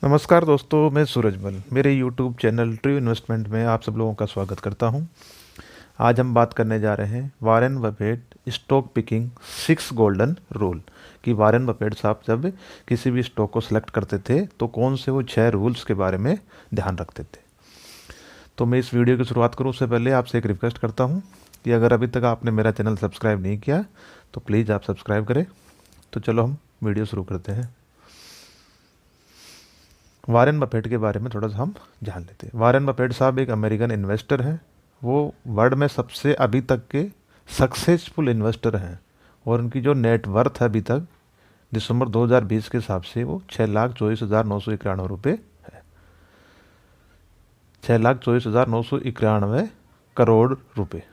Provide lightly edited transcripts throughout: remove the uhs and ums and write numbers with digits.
नमस्कार दोस्तों, मैं सूरजमल मेरे यूट्यूब चैनल ट्रू इन्वेस्टमेंट में आप सब लोगों का स्वागत करता हूं। आज हम बात करने जा रहे हैं Warren Buffett stock picking 6 golden rule कि वॉरेन बफेट साहब जब किसी भी स्टॉक को सिलेक्ट करते थे तो कौन से वो 6 रूल्स के बारे में ध्यान रखते थे। तो मैं इस वीडियो की शुरुआत करूं उससे पहले आपसे एक रिक्वेस्ट करता हूं कि अगर अभी तक आपने मेरा चैनल सब्सक्राइब नहीं किया तो प्लीज़ आप सब्सक्राइब करें। तो चलो हम वीडियो शुरू करते हैं। वॉरेन बफेट के बारे में थोड़ा सा हम जान लेते हैं। वॉरेन बफेट साहब एक अमेरिकन इन्वेस्टर हैं। वो वर्ल्ड में सबसे अभी तक के सक्सेसफुल इन्वेस्टर हैं और उनकी जो नेट वर्थ है अभी तक दिसंबर 2020 के हिसाब से वो 6,24,991 है। 6,24,991 रुपये।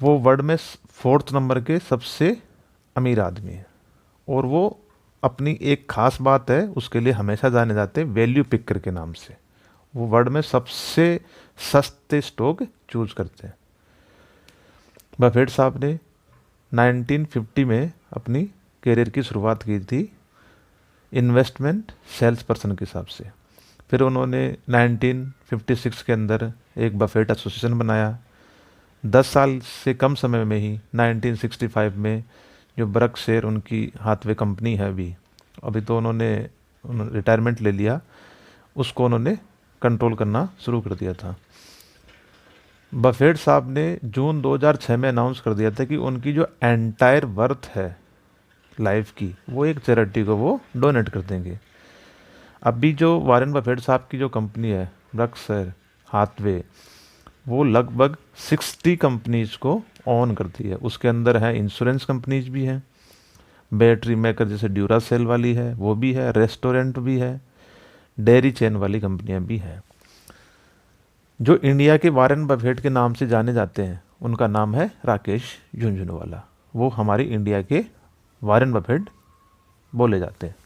वो वर्ल्ड में 4th नंबर के सबसे अमीर आदमी है और वो अपनी एक खास बात है उसके लिए हमेशा जाने जाते हैं वैल्यू पिकर के नाम से। वो वर्ल्ड में सबसे सस्ते स्टॉक चूज करते हैं। बफेट साहब ने 1950 में अपनी करियर की शुरुआत की थी इन्वेस्टमेंट सेल्स पर्सन के हिसाब से। फिर उन्होंने 1956 के अंदर एक बफेट एसोसिएशन बनाया। 10 साल से कम समय में ही 1965 में जो बर्कशायर उनकी हाथवे कंपनी है अभी तो उन्होंने रिटायरमेंट ले लिया, उसको उन्होंने कंट्रोल करना शुरू कर दिया था। बफेट साहब ने जून 2006 में अनाउंस कर दिया था कि उनकी जो एंटायर वर्थ है लाइफ की वो एक चैरिटी को वो डोनेट कर देंगे। अभी जो वॉरेन बफेट साहब की जो कंपनी है बर्कशायर हाथवे, वो लगभग 60 कंपनीज को ऑन करती है। उसके अंदर है इंश्योरेंस कंपनीज भी हैं, बैटरी मेकर जैसे ड्यूरासेल वाली है वो भी है, रेस्टोरेंट भी है, डेयरी चेन वाली कंपनियां भी हैं। जो इंडिया के वॉरेन बफेट के नाम से जाने जाते हैं उनका नाम है राकेश झुंझुनवाला। वो हमारी इंडिया के वॉरेन बफेट बोले जाते हैं।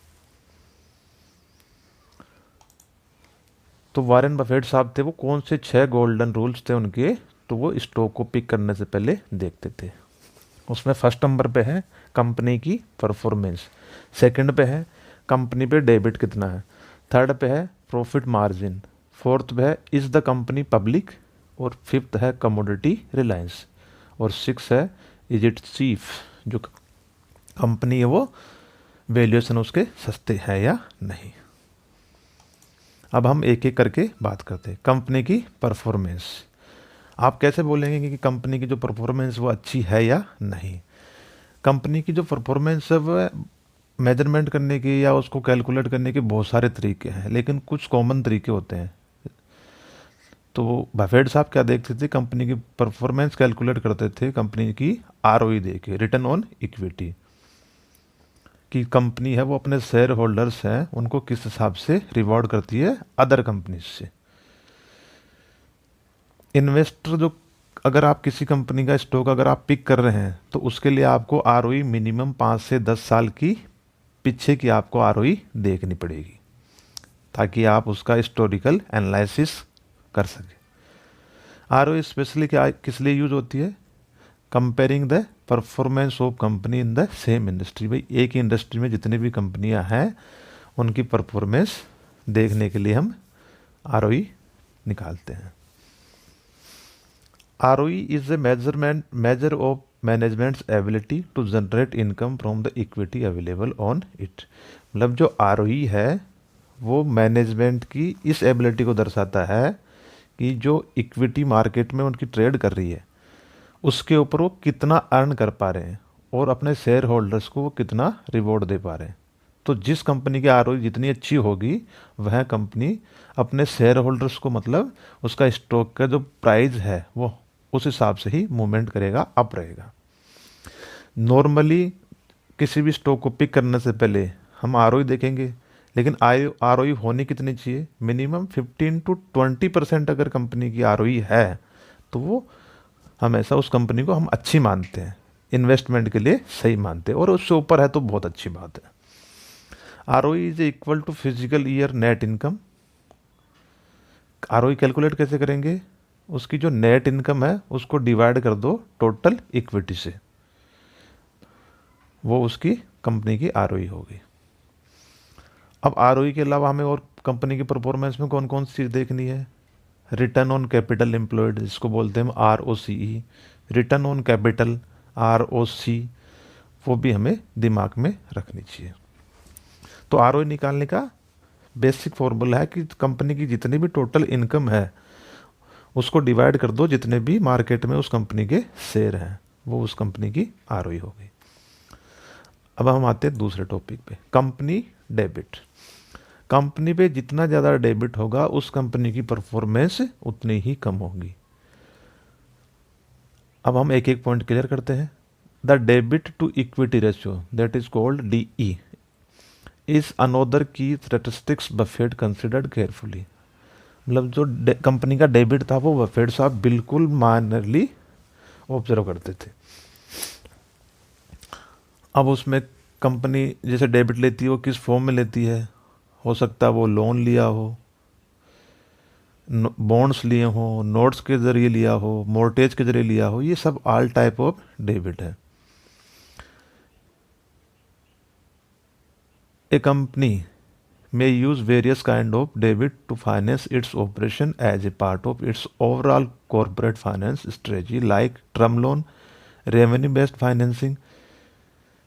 तो वॉरेन बफेट साहब थे वो कौन से 6 गोल्डन रूल्स थे उनके, तो वो स्टॉक को पिक करने से पहले देखते थे। उसमें फर्स्ट नंबर पे है कंपनी की परफॉर्मेंस, सेकंड पे है कंपनी पे डेबिट कितना है, थर्ड पे है प्रॉफिट मार्जिन, फोर्थ पे है इज़ द कंपनी पब्लिक, और फिफ्थ है कमोडिटी रिलायंस, और सिक्स है इज इट चीफ, जो कंपनी है वो वैल्यूएशन उसके सस्ते है या नहीं। अब हम एक एक करके बात करते हैं। कंपनी की परफॉर्मेंस, आप कैसे बोलेंगे कि कंपनी की जो परफॉर्मेंस वो अच्छी है या नहीं। कंपनी की जो परफॉर्मेंस है वो मेजरमेंट करने की या उसको कैलकुलेट करने के बहुत सारे तरीके हैं, लेकिन कुछ कॉमन तरीके होते हैं। तो बफेट साहब क्या देखते थे, कंपनी की परफॉर्मेंस कैलकुलेट करते थे कंपनी की आरओई दे के, रिटर्न ऑन इक्विटी, कि कंपनी है वो अपने शेयर होल्डर्स हैं उनको किस हिसाब से रिवॉर्ड करती है अदर कंपनीज से। इन्वेस्टर जो, अगर आप किसी कंपनी का स्टॉक अगर आप पिक कर रहे हैं तो उसके लिए आपको आरओई मिनिमम 5 से 10 साल की पीछे की आपको आरओई देखनी पड़ेगी ताकि आप उसका हिस्टोरिकल एनालिसिस कर सकें। आरओई स्पेशली क्या किस लिए यूज होती है, comparing the performance of company in the same industry. भाई एक ही इंडस्ट्री में जितनी भी कंपनियां हैं उनकी परफॉर्मेंस देखने के लिए हम आरओई निकालते हैं। ROE is a measure of management's ability to generate income from the equity available on it। मतलब जो ROE है वो मैनेजमेंट की इस एबिलिटी को दर्शाता है कि जो इक्विटी मार्केट में उनकी ट्रेड कर रही है उसके ऊपर वो कितना अर्न कर पा रहे हैं और अपने शेयर होल्डर्स को वो कितना रिवॉर्ड दे पा रहे हैं। तो जिस कंपनी की ROE जितनी अच्छी होगी वह कंपनी अपने शेयर होल्डर्स को, मतलब उसका स्टॉक का जो प्राइस है वो उस हिसाब से ही मूवमेंट करेगा, अप रहेगा। नॉर्मली किसी भी स्टॉक को पिक करने से पहले हम आरओई देखेंगे, लेकिन आरओई होनी कितनी चाहिए, मिनिमम 15 to 20% अगर कंपनी की आरओई है तो वो हमेशा उस कंपनी को हम अच्छी मानते हैं, इन्वेस्टमेंट के लिए सही मानते हैं, और उससे ऊपर है तो बहुत अच्छी बात है। ROE is equal to physical year net income. ROE calculate कैसे करेंगे, उसकी जो नेट इनकम है उसको डिवाइड कर दो टोटल इक्विटी से, वो उसकी कंपनी की आरओई होगी। अब आरओई के अलावा हमें और कंपनी की परफॉर्मेंस में कौन कौन सी चीज़ देखनी है? रिटर्न ऑन कैपिटल एम्प्लॉयड, जिसको बोलते हैं हम ROCE, return on capital ROC, वो भी हमें दिमाग में रखनी चाहिए। तो आरओई निकालने का बेसिक फॉर्मूला है कि कंपनी की जितनी भी टोटल इनकम है उसको डिवाइड कर दो जितने भी मार्केट में उस कंपनी के शेयर हैं, वो उस कंपनी की आरओई होगी। अब हम आते हैं दूसरे टॉपिक पे, कंपनी डेबिट। कंपनी पे जितना ज़्यादा डेबिट होगा उस कंपनी की परफॉर्मेंस उतनी ही कम होगी। अब हम एक एक पॉइंट क्लियर करते हैं। The debit to equity ratio, that is called DE, is another key statistics Buffett considered carefully. मतलब जो कंपनी का डेबिट था वो बफेट साहब बिल्कुल माइनरली ऑब्जर्व करते थे। अब उसमें कंपनी जैसे डेबिट लेती है वो किस फॉर्म में लेती है? हो सकता है वो लोन लिया हो, बॉन्ड्स लिए हो, नोट्स के जरिए लिया हो, मोर्टेज के जरिए लिया हो, ये सब ऑल टाइप ऑफ डेबिट है। ए company may use various kind of debit to finance its operation as a part of its overall corporate finance strategy like term loan, revenue based financing।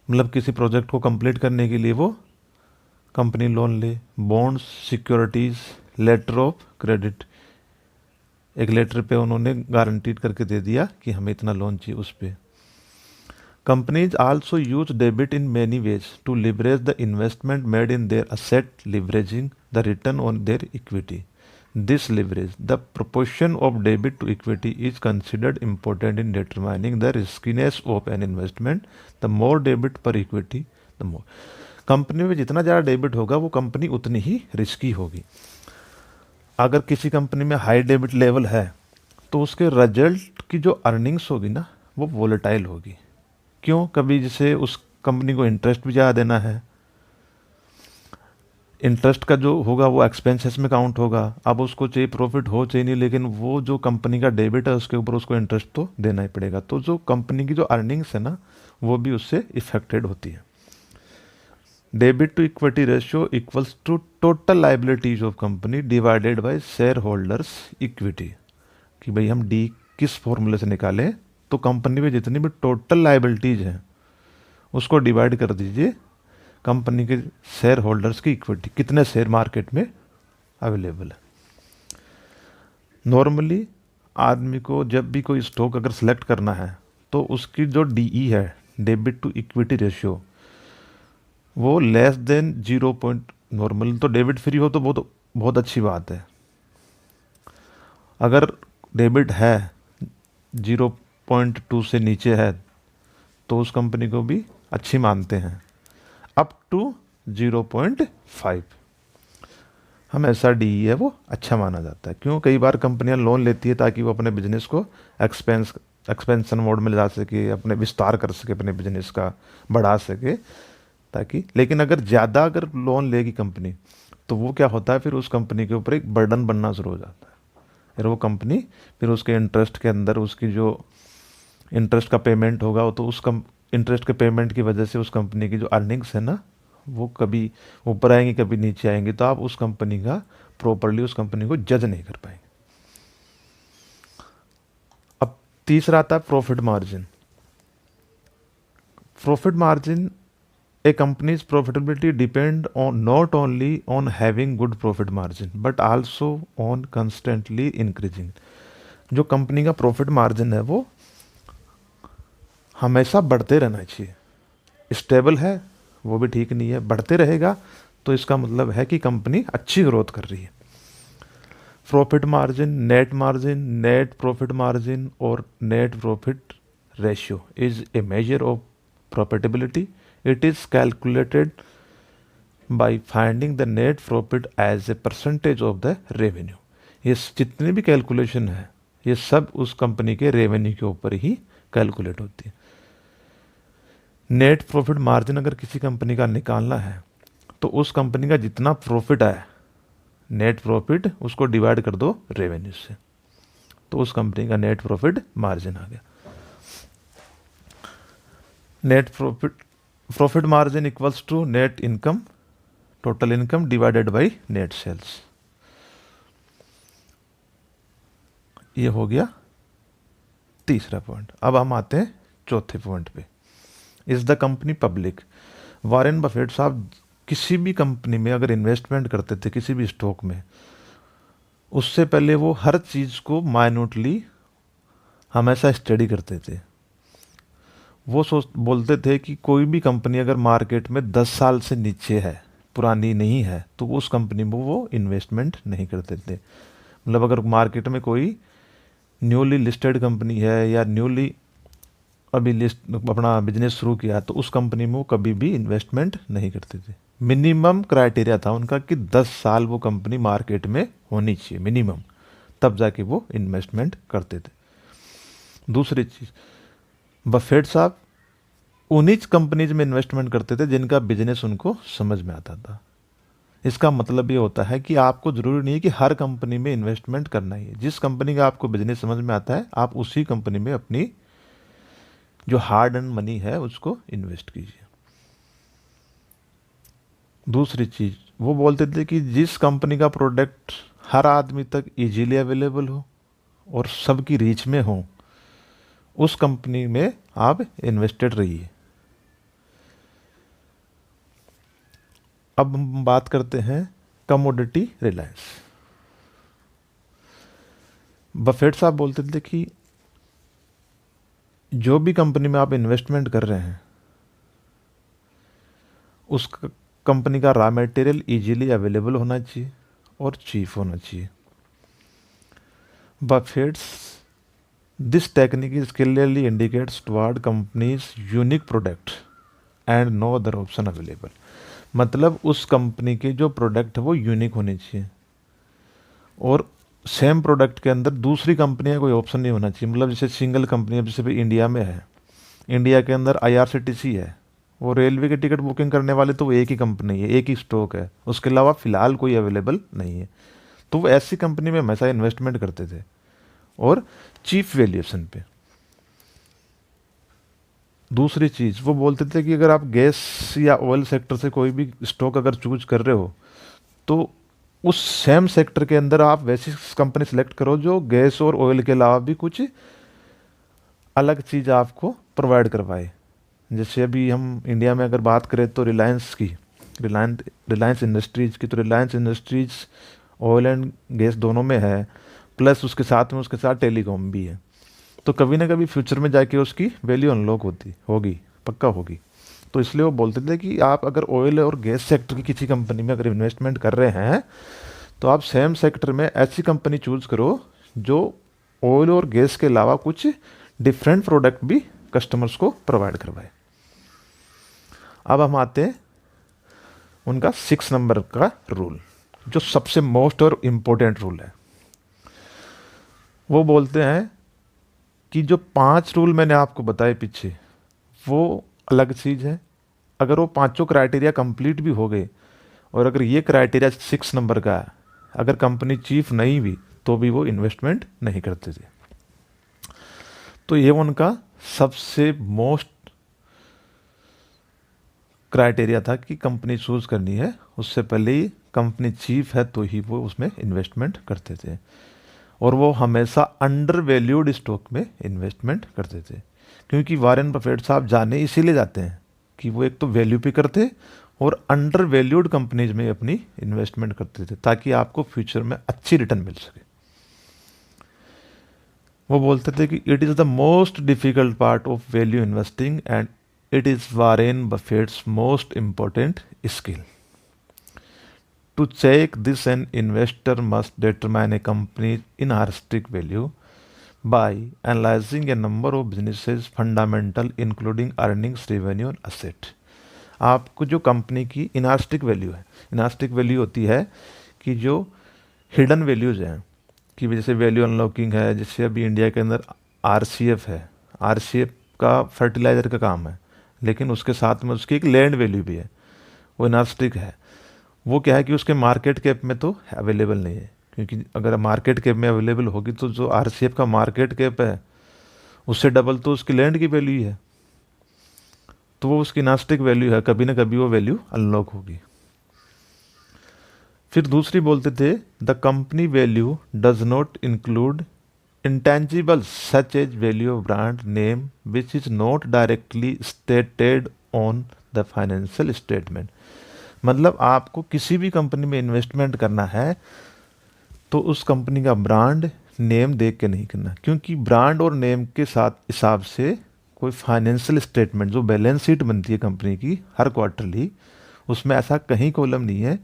मतलब किसी प्रोजेक्ट को complete करने के लिए वो company loan ले, bonds, securities, letter of credit, एक letter पे उन्होंने गारंटीड करके दे दिया कि हमें इतना लोन चाहिए उस पे। Companies also use debit in many ways to leverage the investment made in their asset, leveraging the return on their equity. This leverage, the proportion of debit to equity, is considered important in determining the riskiness of an investment. The more debit per equity, the more. Company में जितना ज़्यादा debit होगा वो company उतनी ही risky होगी। अगर किसी company में हाई डेबिट लेवल है तो उसके रिजल्ट की जो अर्निंग्स होगी ना वो वोलेटाइल होगी। क्यों? कभी जैसे उस कंपनी को इंटरेस्ट भी ज़्यादा देना है, इंटरेस्ट का जो होगा वो एक्सपेंसेस में काउंट होगा। अब उसको चाहिए प्रॉफिट हो चाहिए नहीं, लेकिन वो जो कंपनी का डेबिट है उसके ऊपर उसको इंटरेस्ट तो देना ही पड़ेगा। तो जो कंपनी की जो अर्निंग्स है ना वो भी उससे इफेक्टेड होती है। Debit to equity ratio equals to total liabilities of company divided by share holders equity. कि भाई हम डी किस फॉर्मूले से निकालें? तो कंपनी में जितनी भी टोटल लाइबिलिटीज हैं उसको डिवाइड कर दीजिए कंपनी के शेयर होल्डर्स की इक्विटी, कितने शेयर मार्केट में अवेलेबल है। नॉर्मली आदमी को जब भी कोई स्टॉक अगर सेलेक्ट करना है तो उसकी जो DE है, डेबिट टू इक्विटी रेशियो, वो लेस देन 0 पॉइंट, नॉर्मली तो डेबिट फ्री हो तो बहुत बहुत अच्छी बात है। अगर डेबिट है 0.2 से नीचे है तो उस कंपनी को भी अच्छी मानते हैं। अप टू 0.5 हमेशा DE है वो अच्छा माना जाता है। क्यों? कई बार कंपनियां लोन लेती है ताकि वो अपने बिजनेस को एक्सपेंशन मोड में ले जा सके, अपने विस्तार कर सके, अपने बिजनेस का बढ़ा सके ताकि। लेकिन अगर ज़्यादा अगर लोन लेगी कंपनी तो वो क्या होता है, फिर उस कंपनी के ऊपर एक बर्डन बनना शुरू हो जाता है। फिर वो कंपनी फिर उसके इंटरेस्ट के अंदर उसकी जो इंटरेस्ट का पेमेंट होगा तो उस इंटरेस्ट के पेमेंट की वजह से उस कंपनी की जो अर्निंग्स है ना वो कभी ऊपर आएंगी कभी नीचे आएंगी, तो आप उस कंपनी का प्रॉपरली उस कंपनी को जज नहीं कर पाएंगे। अब तीसरा आता है profit margin. Profit margin, a company's profitability depend on not only on having good profit margin but also on constantly increasing। जो कंपनी का प्रॉफिट मार्जिन है वो हमेशा बढ़ते रहना चाहिए। स्टेबल है वो भी ठीक नहीं है, बढ़ते रहेगा तो इसका मतलब है कि कंपनी अच्छी ग्रोथ कर रही है। Profit margin, net profit margin और net profit ratio is a measure of profitability. It is calculated by finding the net profit as a percentage of the revenue। ये जितनी भी कैलकुलेशन है ये सब उस कंपनी के रेवेन्यू के ऊपर ही कैलकुलेट होती है। नेट प्रॉफिट मार्जिन अगर किसी कंपनी का निकालना है तो उस कंपनी का जितना प्रॉफिट आए, नेट प्रॉफिट उसको डिवाइड कर दो रेवेन्यू से, तो उस कंपनी का नेट प्रॉफिट मार्जिन आ गया। Net profit profit margin equals to net income, total income divided by net sales. ये हो गया तीसरा पॉइंट। अब हम आते हैं चौथे पॉइंट पे। Is the company public? Warren Buffett साहब किसी भी कंपनी में अगर इन्वेस्टमेंट करते थे किसी भी स्टॉक में, उससे पहले वो हर चीज़ को माइन्यूटली हमेशा स्टडी करते थे। वो सोच बोलते थे कि कोई भी कंपनी अगर मार्केट में 10 साल से नीचे है, पुरानी नहीं है, तो उस कंपनी में वो इन्वेस्टमेंट नहीं करते थे। मतलब अगर मार्केट में कोई न्यूली लिस्टेड कंपनी है या न्यूली अभी लिस्ट अपना बिजनेस शुरू किया, तो उस कंपनी में वो कभी भी इन्वेस्टमेंट नहीं करते थे। मिनिमम क्राइटेरिया था उनका कि 10 साल वो कंपनी मार्केट में होनी चाहिए मिनिमम, तब जाके वो इन्वेस्टमेंट करते थे। दूसरी चीज़, बफेट साहब उन्हीं कंपनीज में इन्वेस्टमेंट करते थे जिनका बिजनेस उनको समझ में आता था। इसका मतलब ये होता है कि आपको ज़रूरी नहीं है कि हर कंपनी में इन्वेस्टमेंट करना ही है। जिस कंपनी का आपको बिजनेस समझ में आता है आप उसी कंपनी में अपनी जो हार्ड एंड मनी है उसको इन्वेस्ट कीजिए। दूसरी चीज़, वो बोलते थे कि जिस कंपनी का प्रोडक्ट हर आदमी तक इजीली अवेलेबल हो और सबकी रीच में हो, उस कंपनी में आप इन्वेस्टेड रहिए। अब हम बात करते हैं कमोडिटी रिलायंस। बफेट साहब बोलते थे कि जो भी कंपनी में आप इन्वेस्टमेंट कर रहे हैं उस कंपनी का रॉ मटेरियल इजीली अवेलेबल होना चाहिए और चीप होना चाहिए। Buffett's this technique is clearly indicates toward companies unique product and no other option available. मतलब उस कंपनी के जो प्रोडक्ट है वो यूनिक होने चाहिए और सेम प्रोडक्ट के अंदर दूसरी कंपनी का कोई ऑप्शन नहीं होना चाहिए। मतलब जैसे सिंगल कंपनी, अब जैसे भी इंडिया में है, इंडिया के अंदर आईआरसीटीसी है, वो रेलवे की टिकट बुकिंग करने वाले तो वो एक ही कंपनी है, एक ही स्टॉक है, उसके अलावा फ़िलहाल कोई अवेलेबल नहीं है। तो वो ऐसी कंपनी में हमेशा इन्वेस्टमेंट करते थे और चीप वैल्यूएशन पे। दूसरी चीज़, वो बोलते थे कि अगर आप गैस या ऑयल सेक्टर से कोई भी स्टॉक अगर चूज कर रहे हो तो उस सेम सेक्टर के अंदर आप वैसी कंपनी सेलेक्ट करो जो गैस और ऑयल के अलावा भी कुछ अलग चीज़ आपको प्रोवाइड करवाए। जैसे अभी हम इंडिया में अगर बात करें तो रिलायंस की, रिलायंस इंडस्ट्रीज़ की, तो Reliance industries oil and gas दोनों में है, प्लस उसके साथ टेलीकॉम भी है। तो कभी ना कभी फ्यूचर में जाके उसकी वैल्यू अनलॉक होती होगी, पक्का होगी। तो इसलिए वो बोलते थे कि आप अगर ऑयल और गैस सेक्टर की किसी कंपनी में अगर इन्वेस्टमेंट कर रहे हैं तो आप सेम सेक्टर में ऐसी कंपनी चूज करो जो ऑयल और गैस के अलावा कुछ डिफरेंट प्रोडक्ट भी कस्टमर्स को प्रोवाइड करवाए। अब हम आते हैं उनका 6 नंबर का रूल, जो सबसे मोस्ट और इम्पोर्टेंट रूल है। वो बोलते हैं कि जो 5 रूल मैंने आपको बताए पीछे वो अलग चीज़ है। अगर वो पांचों क्राइटेरिया कंप्लीट भी हो गए और अगर ये क्राइटेरिया 6 नंबर का है, अगर कंपनी चीफ नहीं भी तो भी वो इन्वेस्टमेंट नहीं करते थे। तो ये उनका सबसे मोस्ट क्राइटेरिया था कि कंपनी चूज करनी है, उससे पहले ही कंपनी चीफ है तो ही वो उसमें इन्वेस्टमेंट करते थे। और वो हमेशा अंडर वैल्यूड स्टॉक में इन्वेस्टमेंट करते थे, क्योंकि वारेन बफेट साहब जाने इसीलिए जाते हैं कि वो एक तो वैल्यू पे करते और अंडर वैल्यूड कंपनीज में अपनी इन्वेस्टमेंट करते थे ताकि आपको फ्यूचर में अच्छी रिटर्न मिल सके। वो बोलते थे कि it is the most difficult part of value investing and it is Warren Buffett's most important skill. To check this, an investor must determine a company's intrinsic value by analyzing a number of businesses fundamental including earnings, revenue और asset। आपको जो company की इनास्टिक value है, इनास्टिक value होती है कि जो hidden values हैं, कि जैसे वैल्यू अनलॉकिंग है, जैसे अभी इंडिया के अंदर आरसीएफ है, आरसीएफ का फर्टिलाइजर का काम है, लेकिन उसके साथ में उसकी एक लैंड वैल्यू भी है, वो इनास्टिक है। वो क्या है कि उसके मार्केट कैप में तो अवेलेबल नहीं है, क्योंकि अगर मार्केट कैप में अवेलेबल होगी तो जो आरसीएफ का मार्केट कैप है उससे डबल तो उसकी लैंड की वैल्यू है। तो वो उसकी नास्टिक वैल्यू है, कभी ना कभी वो वैल्यू अनलॉक होगी। फिर दूसरी बोलते थे, the company value does not include intangibles such as value of brand name which is not directly stated on the financial statement। मतलब आपको किसी भी कंपनी में इन्वेस्टमेंट करना है तो उस कंपनी का ब्रांड नेम देख के नहीं करना, क्योंकि ब्रांड और नेम के साथ हिसाब से कोई फाइनेंशियल स्टेटमेंट जो बैलेंस शीट बनती है कंपनी की हर क्वार्टरली, उसमें ऐसा कहीं कॉलम नहीं है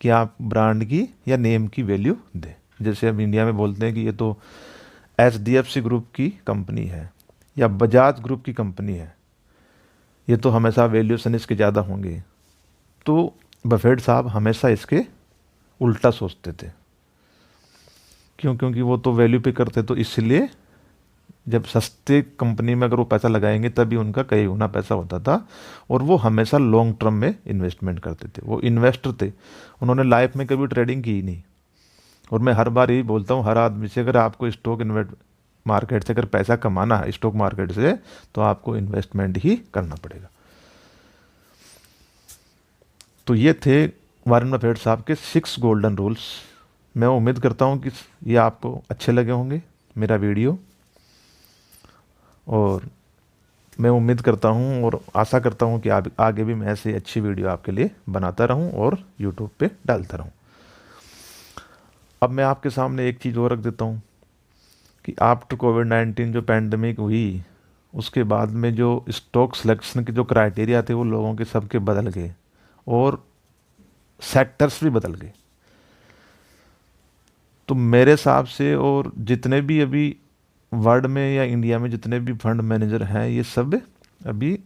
कि आप ब्रांड की या नेम की वैल्यू दें। जैसे अब इंडिया में बोलते हैं कि ये तो HDFC ग्रुप की कंपनी है या बजाज ग्रुप की कंपनी है, ये तो हमेशा वैल्यूएशन इसके ज़्यादा होंगे। तो बफेट साहब हमेशा इसके उल्टा सोचते थे। क्यों? क्योंकि वो तो वैल्यू पे करते, तो इसलिए जब सस्ते कंपनी में अगर वो पैसा लगाएंगे तभी उनका कई गुना पैसा होता था, और वो हमेशा लॉन्ग टर्म में इन्वेस्टमेंट करते थे। वो इन्वेस्टर थे, उन्होंने लाइफ में कभी ट्रेडिंग की ही नहीं। और मैं हर बार यही बोलता हूँ हर आदमी से, अगर आपको स्टॉक इन्वेस्ट मार्केट से अगर पैसा कमाना है स्टॉक मार्केट से, तो आपको इन्वेस्टमेंट ही करना पड़ेगा। तो ये थे वॉरेन बफेट साहब के 6 गोल्डन रूल्स। मैं उम्मीद करता हूँ कि ये आपको अच्छे लगे होंगे मेरा वीडियो, और मैं उम्मीद करता हूँ और आशा करता हूँ कि आगे भी मैं ऐसे अच्छी वीडियो आपके लिए बनाता रहूँ और यूट्यूब पे डालता रहूँ। अब मैं आपके सामने एक चीज़ और रख देता हूँ कि आफ्टर कोविड-19 जो पैंडमिक हुई, उसके बाद में जो स्टॉक सिलेक्शन के जो क्राइटेरिया थे वो लोगों के सबके बदल गए, और सेक्टर्स भी बदल गए। तो मेरे हिसाब से, और जितने भी अभी वर्ल्ड में या इंडिया में जितने भी फंड मैनेजर हैं, ये सब अभी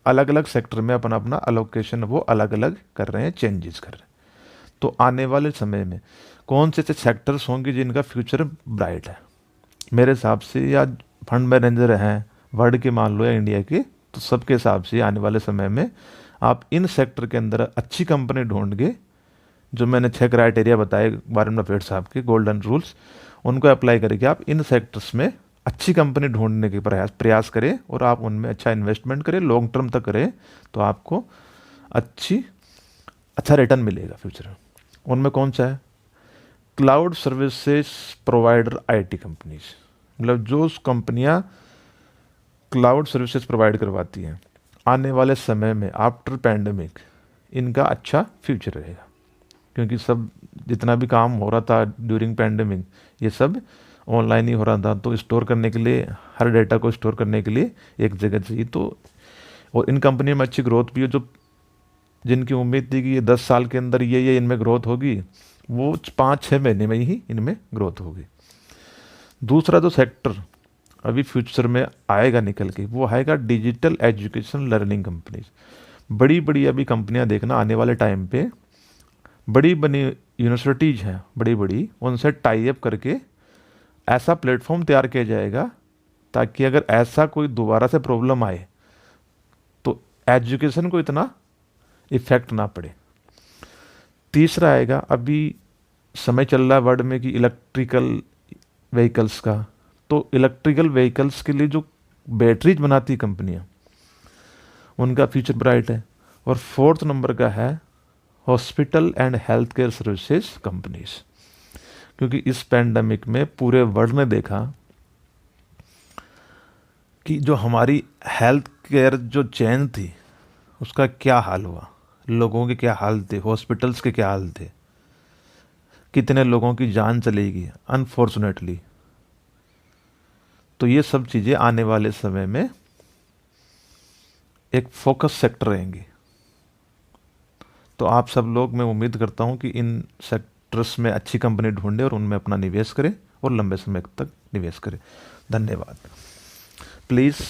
अलग अलग सेक्टर में अपना अपना अलोकेशन वो अलग अलग कर रहे हैं, चेंजेस कर रहे हैं। तो आने वाले समय में कौन से सेक्टर्स होंगे जिनका फ्यूचर ब्राइट है, मेरे हिसाब से, या फंड मैनेजर हैं वर्ल्ड के मान लो या इंडिया के, तो सबके हिसाब से आने वाले समय में आप इन सेक्टर के अंदर अच्छी कंपनी ढूंढ के, जो मैंने 6 क्राइटेरिया बताए वॉरेन बफेट साहब के गोल्डन रूल्स, उनको अप्लाई करके आप इन सेक्टर्स में अच्छी कंपनी ढूंढने के प्रयास करें, और आप उनमें अच्छा इन्वेस्टमेंट करें, लॉन्ग टर्म तक करें, तो आपको अच्छा रिटर्न मिलेगा फ्यूचर में। उनमें कौन सा है? Cloud services provider IT companies, मतलब जो कंपनियां क्लाउड सर्विसेज प्रोवाइड करवाती हैं, आने वाले समय में आफ्टर पैंडमिक इनका अच्छा फ्यूचर रहेगा। क्योंकि सब जितना भी काम हो रहा था ड्यूरिंग पैंडमिक, ये सब ऑनलाइन ही हो रहा था, तो स्टोर करने के लिए, हर डेटा को स्टोर करने के लिए एक जगह चाहिए। तो और इन कंपनियों में अच्छी ग्रोथ भी है, जो जिनकी उम्मीद थी कि ये 10 साल के अंदर ये इनमें ग्रोथ होगी, वो 5-6 महीने में ही इनमें ग्रोथ होगी। दूसरा जो सेक्टर अभी फ्यूचर में आएगा निकल के, वो आएगा डिजिटल एजुकेशन लर्निंग कंपनीज। बड़ी बड़ी अभी कंपनियां देखना आने वाले टाइम पे, बड़ी बड़ी यूनिवर्सिटीज़ हैं बड़ी बड़ी, उनसे टाई अप करके ऐसा प्लेटफॉर्म तैयार किया जाएगा ताकि अगर ऐसा कोई दोबारा से प्रॉब्लम आए तो एजुकेशन को इतना इफेक्ट ना पड़े। तीसरा आएगा, अभी समय चल रहा है वर्ल्ड में कि इलेक्ट्रिकल व्हीकल्स का, तो इलेक्ट्रिकल व्हीकल्स के लिए जो बैटरीज बनाती कंपनियां, उनका फ्यूचर ब्राइट है। और 4th नंबर का है hospital and health care services companies, क्योंकि इस पैंडमिक में पूरे वर्ल्ड ने देखा कि जो हमारी हेल्थ केयर जो चेन थी उसका क्या हाल हुआ, लोगों के क्या हाल थे, हॉस्पिटल्स के क्या हाल थे, कितने लोगों की जान चली गई अनफॉर्चुनेटली। तो ये सब चीज़ें आने वाले समय में एक फोकस सेक्टर रहेंगी। तो आप सब लोग, मैं उम्मीद करता हूं कि इन सेक्टर्स में अच्छी कंपनी ढूंढें और उनमें अपना निवेश करें और लंबे समय तक निवेश करें। धन्यवाद। प्लीज़